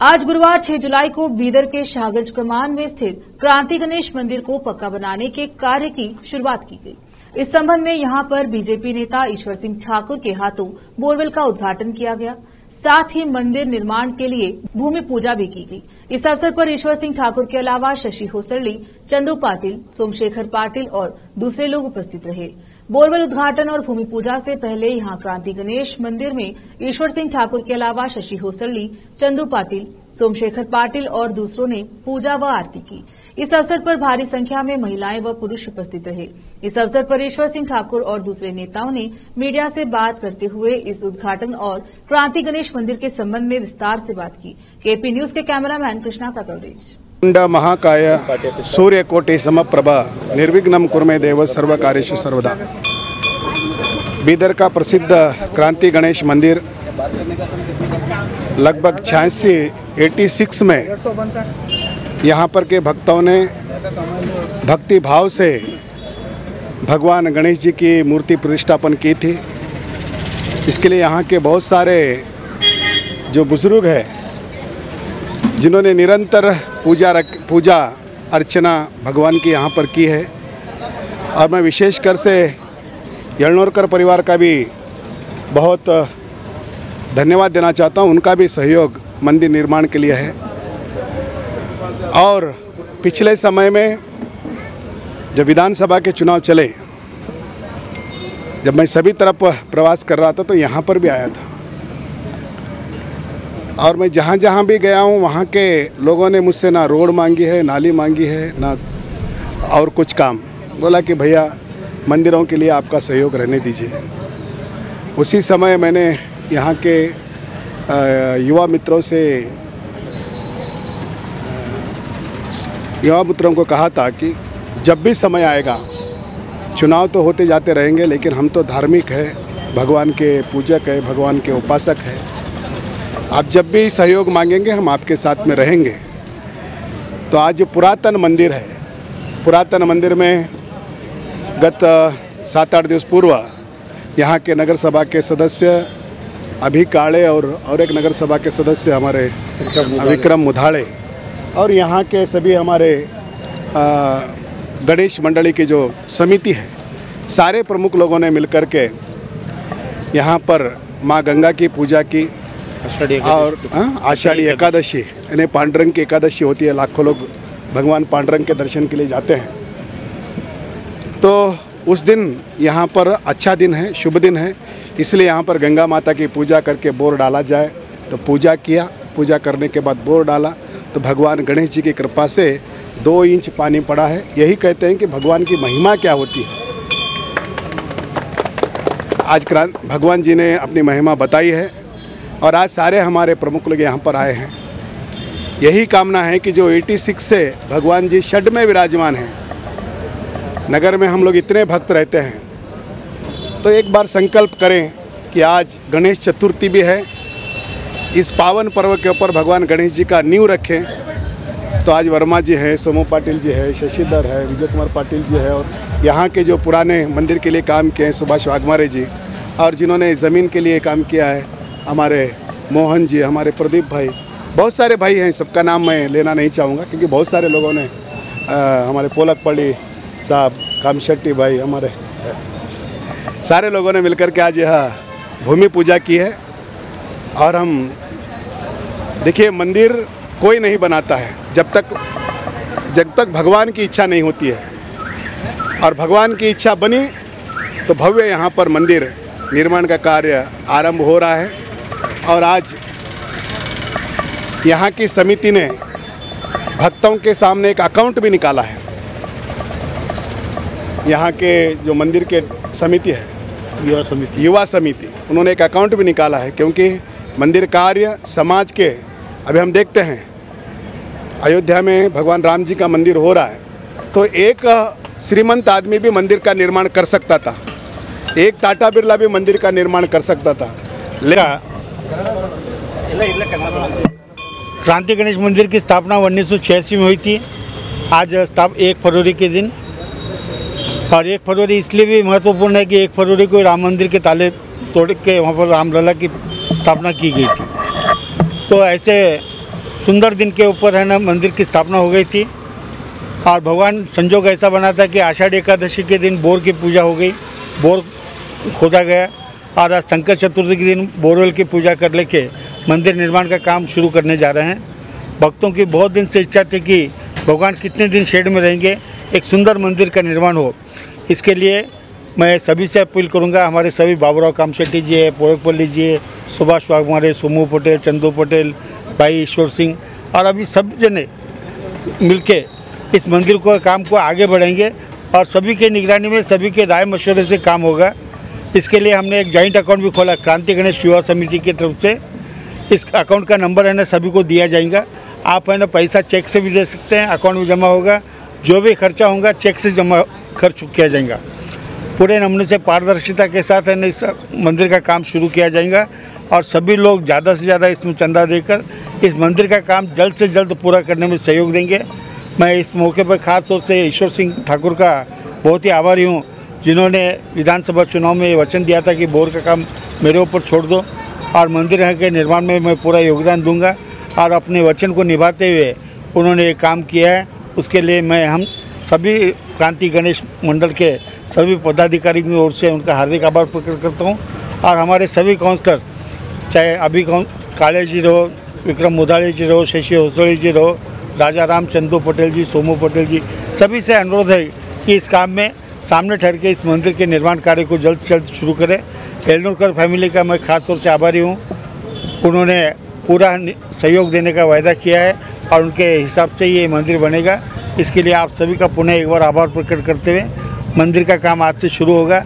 आज गुरुवार 6 जुलाई को बीदर के शाहगंज कमान में स्थित क्रांति गणेश मंदिर को पक्का बनाने के कार्य की शुरुआत की गई। इस संबंध में यहां पर बीजेपी नेता ईश्वर सिंह ठाकुर के हाथों बोरवेल का उद्घाटन किया गया। साथ ही मंदिर निर्माण के लिए भूमि पूजा भी की गई। इस अवसर पर ईश्वर सिंह ठाकुर के अलावा शशि होसरली, चंदू पाटिल, सोमशेखर पाटिल और दूसरे लोग उपस्थित रहे। बोरवेल उद्घाटन और भूमि पूजा से पहले यहां क्रांति गणेश मंदिर में ईश्वर सिंह ठाकुर के अलावा शशि होसरली, चंदू पाटिल, सोमशेखर पाटिल और दूसरों ने पूजा व आरती की। इस अवसर पर भारी संख्या में महिलाएं व पुरुष उपस्थित रहे। इस अवसर पर ईश्वर सिंह ठाकुर और दूसरे नेताओं ने मीडिया से बात करते हुए इस उद्घाटन और क्रांति गणेश मंदिर के संबंध में विस्तार से बात की। केपी न्यूज के कैमरामैन कृष्णा का कवरेज। महाकाय सूर्यकोटि समप्रभा निर्विघ्नं कुर्मे देव सर्वकार्येषु सर्वदा। बीदर का प्रसिद्ध क्रांति गणेश मंदिर लगभग 86 में यहाँ पर के भक्तों ने भक्ति भाव से भगवान गणेश जी की मूर्ति प्रतिष्ठापन की थी। इसके लिए यहाँ के बहुत सारे जो बुजुर्ग हैं जिन्होंने निरंतर पूजा अर्चना भगवान की यहाँ पर की है, और मैं विशेषकर से यलनोरकर परिवार का भी बहुत धन्यवाद देना चाहता हूँ। उनका भी सहयोग मंदिर निर्माण के लिए है। और पिछले समय में जब विधानसभा के चुनाव चले, जब मैं सभी तरफ प्रवास कर रहा था तो यहाँ पर भी आया था, और मैं जहाँ जहाँ भी गया हूँ वहाँ के लोगों ने मुझसे ना रोड मांगी है, नाली मांगी है, ना और कुछ काम। बोला कि भैया मंदिरों के लिए आपका सहयोग रहने दीजिए। उसी समय मैंने यहाँ के युवा मित्रों को कहा था कि जब भी समय आएगा, चुनाव तो होते जाते रहेंगे, लेकिन हम तो धार्मिक है, भगवान के पूजक है, भगवान के उपासक है। आप जब भी सहयोग मांगेंगे हम आपके साथ में रहेंगे। तो आज पुरातन मंदिर है, पुरातन मंदिर में गत 7-8 दिवस पूर्व यहाँ के नगर सभा के सदस्य अभी काले और एक नगर सभा के सदस्य हमारे विक्रम मुधाड़े और यहाँ के सभी हमारे गणेश मंडली की जो समिति है, सारे प्रमुख लोगों ने मिलकर के यहाँ पर माँ गंगा की पूजा की। और आषाढ़ी एकादशी यानी पांडुरंग की एकादशी होती है, लाखों लोग भगवान पांडुरंग के दर्शन के लिए जाते हैं। तो उस दिन यहाँ पर अच्छा दिन है, शुभ दिन है, इसलिए यहाँ पर गंगा माता की पूजा करके बोर डाला जाए। तो पूजा किया, पूजा करने के बाद बोर डाला तो भगवान गणेश जी की कृपा से 2 इंच पानी पड़ा है। यही कहते हैं कि भगवान की महिमा क्या होती है। आज भगवान जी ने अपनी महिमा बताई है और आज सारे हमारे प्रमुख लोग यहाँ पर आए हैं। यही कामना है कि जो 86 से भगवान जी षड में विराजमान हैं, नगर में हम लोग इतने भक्त रहते हैं, तो एक बार संकल्प करें कि आज गणेश चतुर्थी भी है, इस पावन पर्व के ऊपर भगवान गणेश जी का नींव रखें। तो आज वर्मा जी है, सोमू पाटिल जी है, शशिधर है, विजय कुमार पाटिल जी है, और यहाँ के जो पुराने मंदिर के लिए काम किए हैं सुभाष वाघमारे जी, और जिन्होंने ज़मीन के लिए काम किया है हमारे मोहन जी, हमारे प्रदीप भाई, बहुत सारे भाई हैं। सबका नाम मैं लेना नहीं चाहूँगा क्योंकि बहुत सारे लोगों ने हमारे पोलकपल्ली साहब, कामशेट्टी भाई, हमारे सारे लोगों ने मिलकर के आज यह भूमि पूजा की है। और हम देखिए, मंदिर कोई नहीं बनाता है जब तक भगवान की इच्छा नहीं होती है, और भगवान की इच्छा बनी तो भव्य यहाँ पर मंदिर निर्माण का कार्य आरंभ हो रहा है। और आज यहाँ की समिति ने भक्तों के सामने एक अकाउंट भी निकाला है। यहाँ के जो मंदिर के समिति है, युवा समिति, उन्होंने एक अकाउंट भी निकाला है, क्योंकि मंदिर कार्य समाज के, अभी हम देखते हैं अयोध्या में भगवान राम जी का मंदिर हो रहा है, तो एक श्रीमंत आदमी भी मंदिर का निर्माण कर सकता था, एक टाटा बिरला भी मंदिर का निर्माण कर सकता था। क्रांति गणेश मंदिर की स्थापना 1986 में हुई थी। आज 1 फरवरी के दिन, और 1 फरवरी इसलिए भी महत्वपूर्ण है कि 1 फरवरी को राम मंदिर के ताले तोड़ के वहाँ पर रामलला की स्थापना की गई थी। तो ऐसे सुंदर दिन के ऊपर है ना मंदिर की स्थापना हो गई थी। और भगवान संजोग ऐसा बना था कि आषाढ़ एकादशी के दिन बोर की पूजा हो गई, बोर खोदा गया और आज संकट चतुर्थी के दिन बोरवेल की पूजा कर लेके मंदिर निर्माण का काम शुरू करने जा रहे हैं। भक्तों की बहुत दिन से इच्छा थी कि भगवान कितने दिन शेड में रहेंगे, एक सुंदर मंदिर का निर्माण हो। इसके लिए मैं सभी से अपील करूंगा, हमारे सभी बाबूराव कामशेट्टी जी है, पोरकपल्ली जी है, सुभाष वाघमारे, सोमू पटेल, चंदू पटेल, भाई ईश्वर सिंह और अभी सब जने मिलके इस मंदिर को काम को आगे बढ़ाएंगे और सभी के निगरानी में सभी के राय मशवरे से काम होगा। इसके लिए हमने एक जॉइंट अकाउंट भी खोला क्रांति गणेश युवा समिति की तरफ से। इस अकाउंट का नंबर है ना सभी को दिया जाएगा। आप है ना पैसा चेक से भी दे सकते हैं, अकाउंट में जमा होगा, जो भी खर्चा होगा चेक से जमा खर्च किया जाएगा। पूरे नमूने से पारदर्शिता के साथ है ना इस मंदिर का काम शुरू किया जाएगा और सभी लोग ज़्यादा से ज़्यादा इसमें चंदा देकर इस मंदिर का काम जल्द से जल्द पूरा करने में सहयोग देंगे। मैं इस मौके पर खास तौर से ईश्वर सिंह ठाकुर का बहुत ही आभारी हूँ, जिन्होंने विधानसभा चुनाव में वचन दिया था कि बोर का काम मेरे ऊपर छोड़ दो और मंदिर के निर्माण में मैं पूरा योगदान दूंगा और अपने वचन को निभाते हुए उन्होंने ये काम किया है। उसके लिए मैं हम सभी क्रांति गणेश मंडल के सभी पदाधिकारियों की ओर से उनका हार्दिक आभार प्रकट करता हूँ। और हमारे सभी काउंसलर, चाहे अभी काले जी रहो, विक्रम मुदाले जी रहो, शशि होसड़ी जी रहो, राजा राम, चंदू पटेल जी, सोमू पटेल जी, सभी से अनुरोध है कि इस काम में सामने ठहर के इस मंदिर के निर्माण कार्य को जल्द से जल्द शुरू करें। एलनूरकर फैमिली का मैं खास तौर से आभारी हूँ, उन्होंने पूरा सहयोग देने का वायदा किया है और उनके हिसाब से ये मंदिर बनेगा। इसके लिए आप सभी का पुनः एक बार आभार प्रकट करते हुए मंदिर का काम आज से शुरू होगा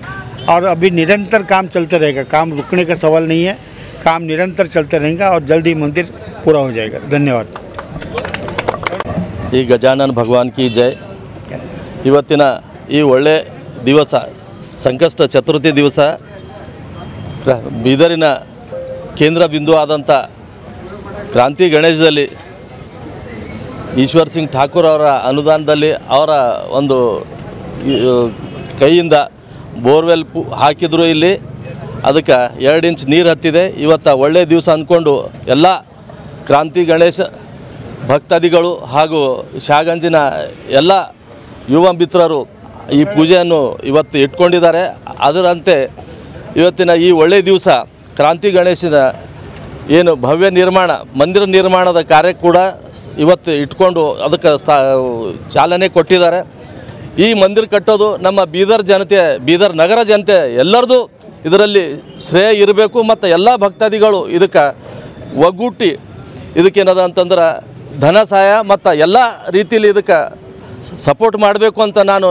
और अभी निरंतर काम चलते रहेगा, काम रुकने का सवाल नहीं है, काम निरंतर चलते रहेगा और जल्द ही मंदिर पूरा हो जाएगा। धन्यवाद। ಈ ಗಜಾನನ ಭಗವಾನ್ ಕಿ ಜೈ। ಇವತ್ತಿನ ಈ ಒಳ್ಳೆ ದಿವಸ ಸಂಕಷ್ಟ ಚತುರ್ಥಿ ದಿವಸ ಬೀದರಿನ ಕೇಂದ್ರ ಬಿಂದು ಆದಂಥ ಕ್ರಾಂತಿ ಗಣೇಶದಲ್ಲಿ ಈಶ್ವರ್ ಸಿಂಗ್ ಠಾಕೂರ್ ಅವರ ಅನುದಾನದಲ್ಲಿ ಅವರ ಒಂದು ಕೈಯಿಂದ ಬೋರ್ವೆಲ್ ಹಾಕಿದ್ರು ಇಲ್ಲಿ, ಅದಕ್ಕೆ 2 ಇಂಚ್ ನೀರು ಹತ್ತಿದೆ। ಇವತ್ತು ಒಳ್ಳೆಯ ದಿವಸ ಅಂದ್ಕೊಂಡು ಎಲ್ಲ ಕ್ರಾಂತಿ ಗಣೇಶ ಭಕ್ತಾದಿಗಳು ಹಾಗೂ ಶಾಗಂಜಿನ ಎಲ್ಲ ಯುವ ಮಿತ್ರರು ಈ ಪೂಜೆಯನ್ನು ಇವತ್ತು ಇಟ್ಕೊಂಡಿದ್ದಾರೆ। ಅದರಂತೆ ಇವತ್ತಿನ ಈ ಒಳ್ಳೆಯ ದಿವಸ ಕ್ರಾಂತಿ ಗಣೇಶನ ಏನು ಭವ್ಯ ನಿರ್ಮಾಣ ಮಂದಿರ ನಿರ್ಮಾಣದ ಕಾರ್ಯ ಕೂಡ ಇವತ್ತು ಇಟ್ಕೊಂಡು ಅದಕ್ಕೆ ಚಾಲನೆ ಕೊಟ್ಟಿದ್ದಾರೆ। ಈ ಮಂದಿರ ಕಟ್ಟೋದು ನಮ್ಮ ಬೀದರ್ ಜನತೆ, ಬೀದರ್ ನಗರ ಜನತೆ ಎಲ್ಲರದು ಇದರಲ್ಲಿ ಶ್ರೇಯ ಇರಬೇಕು ಮತ್ತು ಎಲ್ಲ ಭಕ್ತಾದಿಗಳು ಇದಕ್ಕೆ ಒಗ್ಗೂಡಿ ಇದಕ್ಕೇನದ ಅಂತಂದ್ರೆ ಧನ ಸಹಾಯ ಮತ್ತು ಎಲ್ಲ ರೀತಿಯಲ್ಲಿ ಇದಕ್ಕೆ ಸಪೋರ್ಟ್ ಮಾಡಬೇಕು ಅಂತ ನಾನು